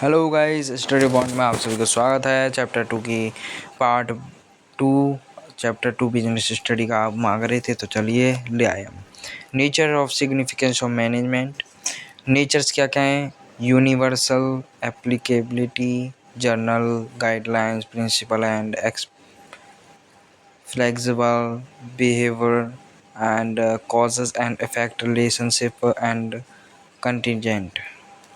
Hello guys, study point में आप सभी का स्वागत है। चैप्टर 2 की पार्ट 2 चैप्टर 2 बिजनेस स्टडी का आप मांग रहे थे, तो चलिए ले आए हम। Nature of significance of management. Natures क्या क्या हैं? Universal applicability, general guidelines, principle and flexible behaviour and causes and effect, relationship and contingent.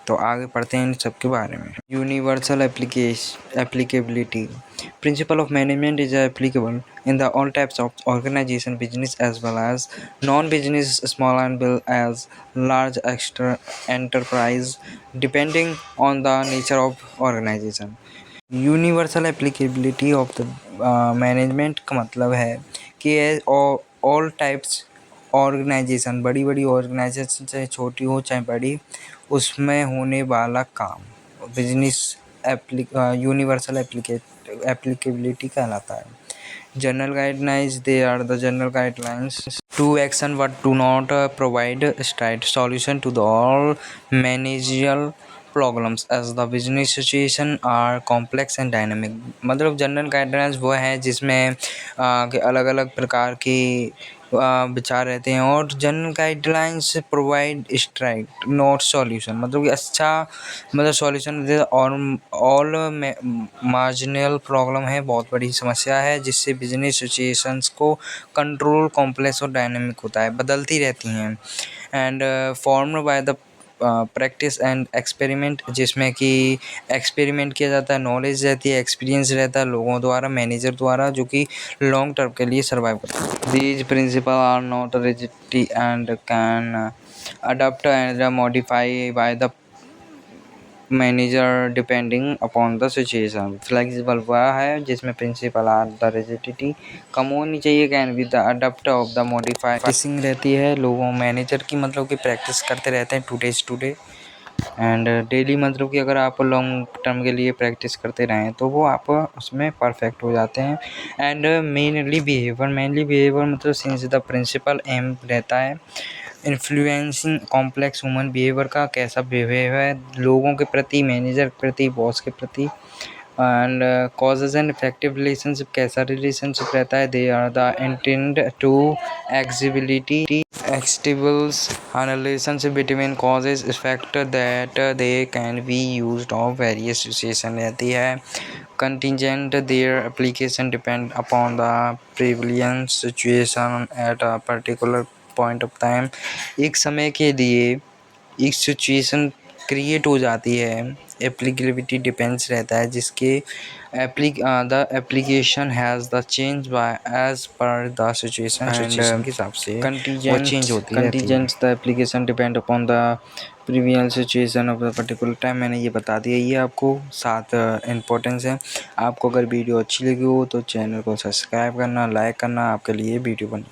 तो आगे पढ़ते हैं इन सब के बारे में। Universal applicability. Principle of management is applicable in the all types of organisation, business as well as non business, small and big as large extra enterprise, depending on the nature of organisation. Universal applicability of the management का मतलब है कि all types organisation, बड़ी बड़ी organisation चाहे छोटी हो चाहे बड़ी, उसमें होने वाला काम बिजनेस यूनिवर्सल एप्लीकेबिलिटी कहलाता है। General guidelines, they are the general guidelines to action what do not provide straight solution to the all managerial problems as the business situation are complex and dynamic. मतलब general guidelines वो है जिसमें अलग अलग प्रकार की विचार रहते हैं, और general guidelines provide straight not solution, मतलब कि अच्छा मतलब सॉल्यूशन दे। और ऑल मार्जिनल प्रॉब्लम है, बहुत बड़ी समस्या है जिससे बिजनेस सिचुएशंस को कंट्रोल कॉम्प्लेक्स और डायनेमिक होता है, बदलती रहती हैं। And formed by the practice and experiment, जिसमें कि एक्सपेरिमेंट किया जाता है, नॉलेज रहती है, एक्सपीरियंस रहता है लोगों द्वारा, मैनेजर द्वारा, जो कि लॉन्ग टर्म के लिए सर्वाइव करता है। These principle are not rigid and can adopt and modify by the manager depending upon the situation. Flexible वह है जिसमें प्रिंसिपल आर द रिजिडिटी कम होनी चाहिए, can be the adopt of the modify practising रहती है लोगों मैनेजर की, मतलब कि प्रैक्टिस करते रहते हैं टू डे एंड डेली, मतलब कि अगर आप लॉन्ग टर्म के लिए प्रैक्टिस करते रहें तो वो आप उसमें परफेक्ट हो जाते हैं। एंड मेनली बिहेवियर मतलब सिंस द प्रिंसिपल एम रहता है इन्फ्लुएंसिंग कॉम्प्लेक्स ह्यूमन बिहेवियर का, कैसा बिहेवियर है लोगों के प्रति, मैनेजर के प्रति, बॉस के प्रति। And causes and effective relationship, कैसा रिलेशनशिप रहता है। They are the intend to accessibility extensibles relationship between causes effect that they can be used of various situation रहती है। Contingent, their application depend upon the prevalence situation at a particular point of time. एक समय के लिए एक situation create हो जाती है, एप्लीकेबिलिटी डिपेंड्स रहता है, जिसके the application has the change by age पर द सिचुएशन के हिसाब से वो चेंज होती है। Contingents, the application depend upon the previous situation of the particular time. मैंने ये बता दिया, ये आपको 7 इम्पोर्टेंस है। आपको अगर वीडियो अच्छी लगी हो तो चैनल को सब्सक्राइब करना, लाइक करना, आपके लिए वीडियो बनी।